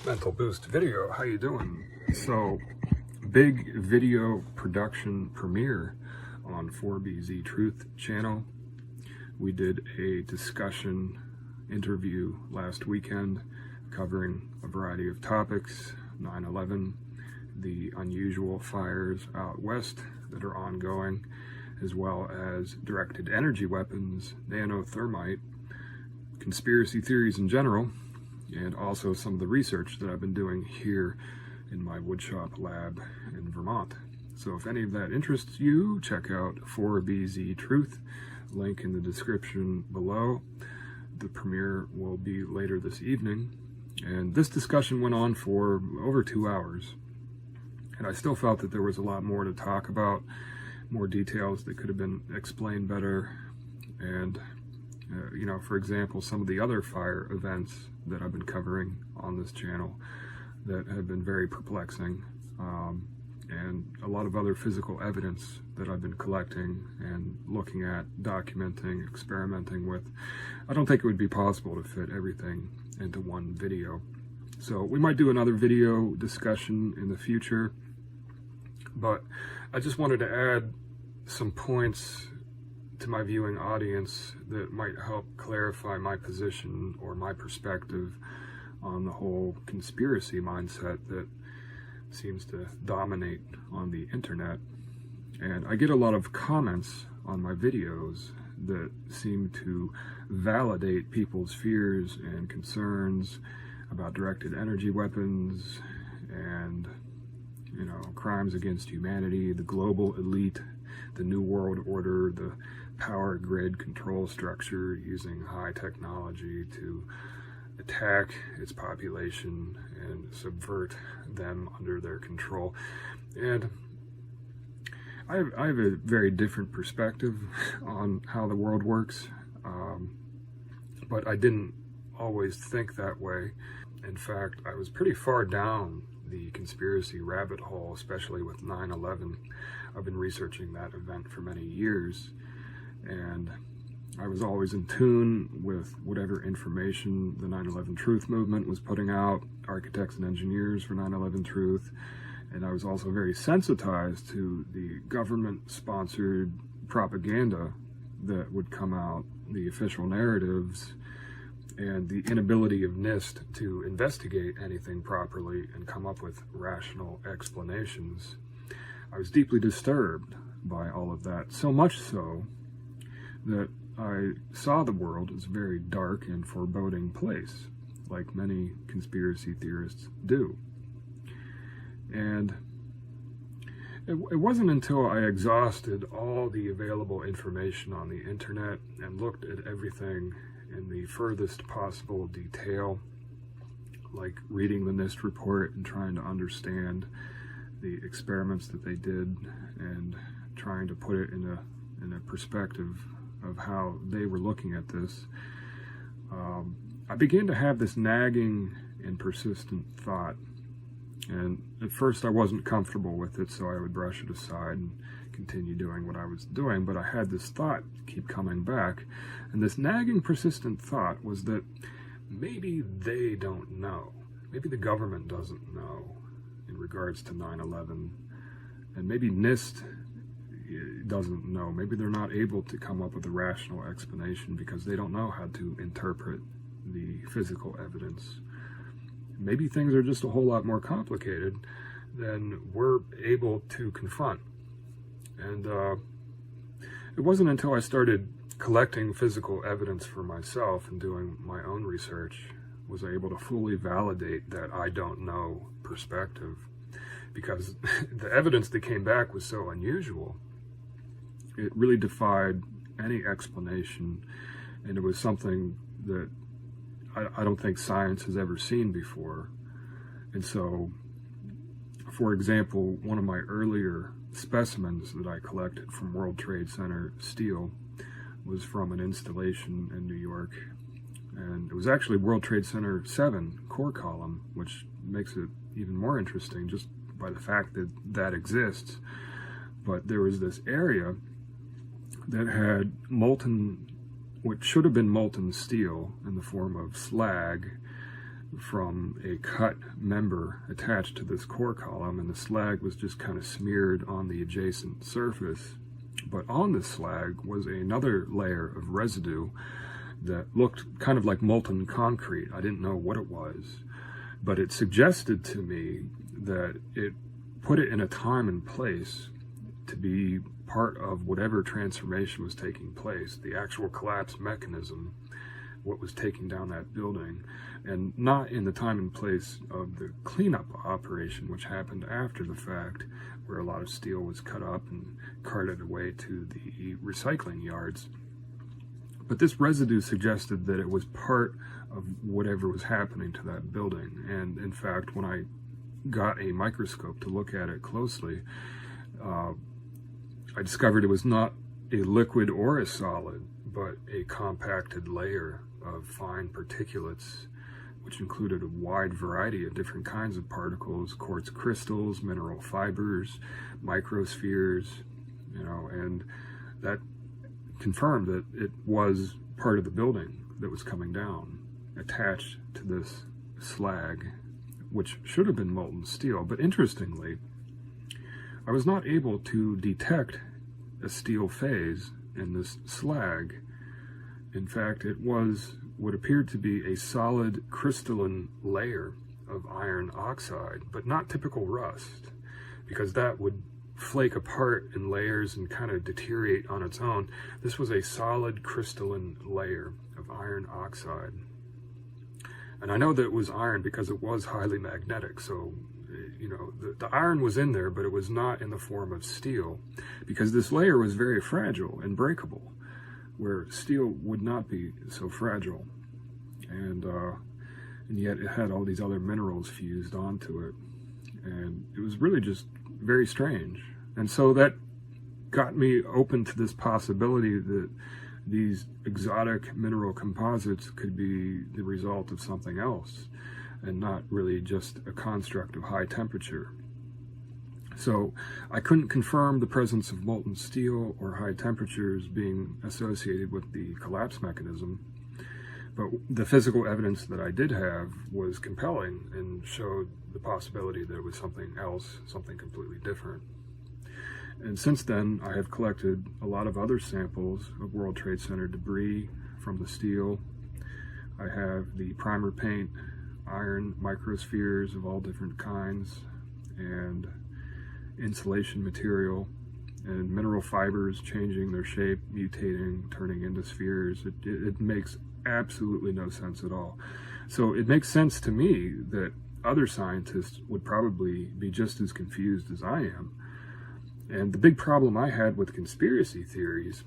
Mental Boost Video. How you doing? So, big video production premiere on 4bztruth channel. We did a discussion interview last weekend covering a variety of topics: 9/11, the unusual fires out west that are ongoing, as well as directed energy weapons, nanothermite, conspiracy theories in general, and also some of the research that I've been doing here in my woodshop lab in Vermont. So if any of that interests you, check out 4bztruth, link in the description below. The premiere will be later this evening, and this discussion went on for over 2 hours, and I still felt that there was a lot more to talk about, more details that could have been explained better, and for example, some of the other fire events that I've been covering on this channel that have been very perplexing, and a lot of other physical evidence that I've been collecting and looking at, documenting, experimenting with. I don't think it would be possible to fit everything into one video. So we might do another video discussion in the future, but I just wanted to add some points to my viewing audience that might help clarify my position or my perspective on the whole conspiracy mindset that seems to dominate on the internet. And I get a lot of comments on my videos that seem to validate people's fears and concerns about directed energy weapons and crimes against humanity, the global elite, the New World Order, the power grid control structure using high technology to attack its population and subvert them under their control. And I have a very different perspective on how the world works, but I didn't always think that way. In fact, I was pretty far down the conspiracy rabbit hole, especially with 9/11. I've been researching that event for many years, and I was always in tune with whatever information the 9/11 Truth movement was putting out, architects and engineers for 9/11 Truth, and I was also very sensitized to the government-sponsored propaganda that would come out, the official narratives, and the inability of NIST to investigate anything properly and come up with rational explanations. I was deeply disturbed by all of that, so much so that I saw the world as a very dark and foreboding place, like many conspiracy theorists do. And it wasn't until I exhausted all the available information on the internet and looked at everything in the furthest possible detail, like reading the NIST report and trying to understand the experiments that they did and trying to put it in a perspective of how they were looking at this, I began to have this nagging and persistent thought. And at first I wasn't comfortable with it, so I would brush it aside and continue doing what I was doing, but I had this thought keep coming back, and this nagging, persistent thought was that maybe they don't know. Maybe the government doesn't know in regards to 9/11, and maybe NIST doesn't know. Maybe they're not able to come up with a rational explanation because they don't know how to interpret the physical evidence. Maybe things are just a whole lot more complicated than we're able to confront. And it wasn't until I started collecting physical evidence for myself and doing my own research was I able to fully validate that I don't know perspective, because the evidence that came back was so unusual. It really defied any explanation, and it was something that I don't think science has ever seen before. And so, for example, one of my earlier specimens that I collected from World Trade Center steel was from an installation in New York, and it was actually World Trade Center 7 core column, which makes it even more interesting just by the fact that that exists. But there was this area that had molten, what should have been molten steel in the form of slag, from a cut member attached to this core column, and the slag was just kind of smeared on the adjacent surface. But on the slag was another layer of residue that looked kind of like molten concrete. I didn't know what it was, but it suggested to me that it put it in a time and place to be part of whatever transformation was taking place, the actual collapse mechanism, what was taking down that building, and not in the time and place of the cleanup operation, which happened after the fact, where a lot of steel was cut up and carted away to the recycling yards. But this residue suggested that it was part of whatever was happening to that building. And in fact, when I got a microscope to look at it closely, I discovered it was not a liquid or a solid, but a compacted layer of fine particulates, which included a wide variety of different kinds of particles, quartz crystals, mineral fibers, microspheres, and that confirmed that it was part of the building that was coming down, attached to this slag, which should have been molten steel. But interestingly, I was not able to detect a steel phase in this slag. In fact, it was what appeared to be a solid crystalline layer of iron oxide, but not typical rust, because that would flake apart in layers and kind of deteriorate on its own. This was a solid crystalline layer of iron oxide. And I know that it was iron because it was highly magnetic, so the iron was in there, but it was not in the form of steel, because this layer was very fragile and breakable, where steel would not be so fragile. And yet it had all these other minerals fused onto it. And it was really just very strange. And so that got me open to this possibility that these exotic mineral composites could be the result of something else, and not really just a construct of high temperature. So I couldn't confirm the presence of molten steel or high temperatures being associated with the collapse mechanism, but the physical evidence that I did have was compelling and showed the possibility that it was something else, something completely different. And since then, I have collected a lot of other samples of World Trade Center debris from the steel. I have the primer paint, iron microspheres of all different kinds, and insulation material, and mineral fibers changing their shape, mutating, turning into spheres. It makes absolutely no sense at all. So it makes sense to me that other scientists would probably be just as confused as I am. And the big problem I had with conspiracy theories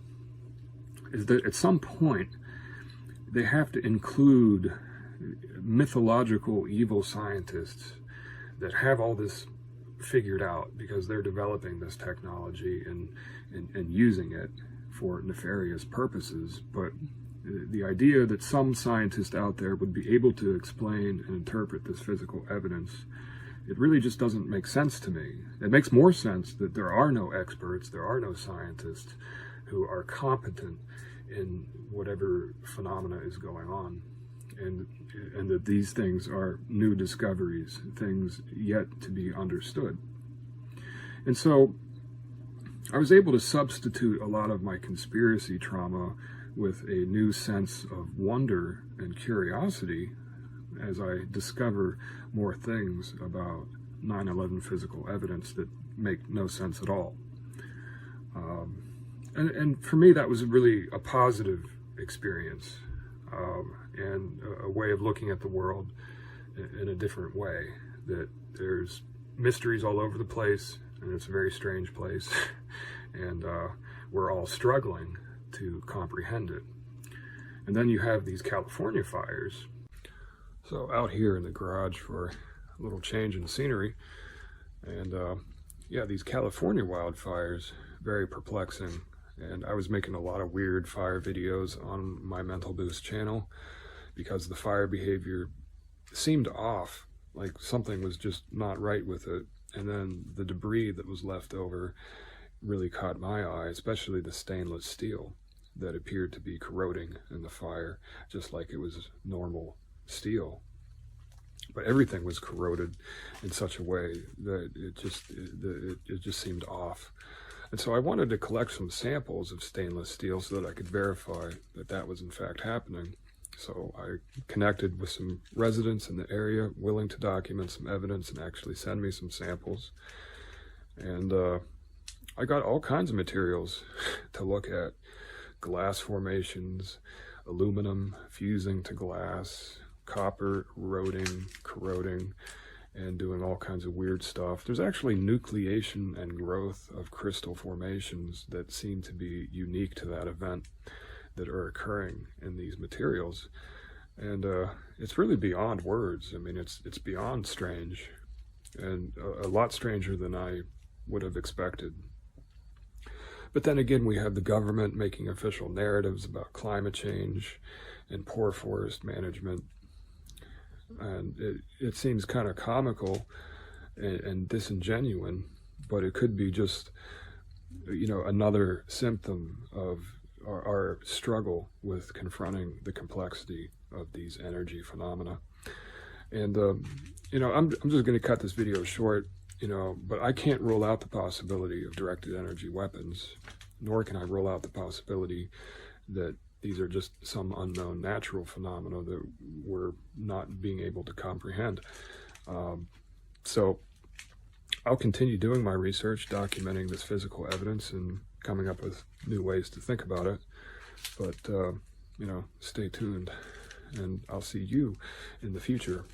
is that at some point they have to include mythological evil scientists that have all this figured out because they're developing this technology and using it for nefarious purposes. But the idea that some scientist out there would be able to explain and interpret this physical evidence, it really just doesn't make sense to me. It makes more sense that there are no experts, there are no scientists who are competent in whatever phenomena is going on, and that these things are new discoveries, things yet to be understood. And so I was able to substitute a lot of my conspiracy trauma with a new sense of wonder and curiosity as I discover more things about 9/11 physical evidence that make no sense at all. And for me, that was really a positive experience, and a way of looking at the world in a different way, that there's mysteries all over the place, and it's a very strange place, and we're all struggling to comprehend it. And then you have these California fires. So out here in the garage for a little change in scenery, and these California wildfires, very perplexing. And I was making a lot of weird fire videos on my Mental Boost channel because the fire behavior seemed off, like something was just not right with it. And then the debris that was left over really caught my eye, especially the stainless steel that appeared to be corroding in the fire, just like it was normal steel. but everything was corroded in such a way that it just seemed off. And so I wanted to collect some samples of stainless steel so that I could verify that that was in fact happening. So I connected with some residents in the area willing to document some evidence and actually send me some samples. And I got all kinds of materials to look at: glass formations, aluminum fusing to glass, copper eroding, corroding, and doing all kinds of weird stuff. There's actually nucleation and growth of crystal formations that seem to be unique to that event that are occurring in these materials. And it's really beyond words. I mean, it's beyond strange, and a lot stranger than I would have expected. But then again, we have the government making official narratives about climate change and poor forest management. And it seems kind of comical and disingenuous, but it could be just, another symptom of our struggle with confronting the complexity of these energy phenomena. And, I'm just going to cut this video short, but I can't rule out the possibility of directed energy weapons, nor can I rule out the possibility that these are just some unknown natural phenomena that we're not being able to comprehend. So I'll continue doing my research, documenting this physical evidence and coming up with new ways to think about it. But, stay tuned, and I'll see you in the future.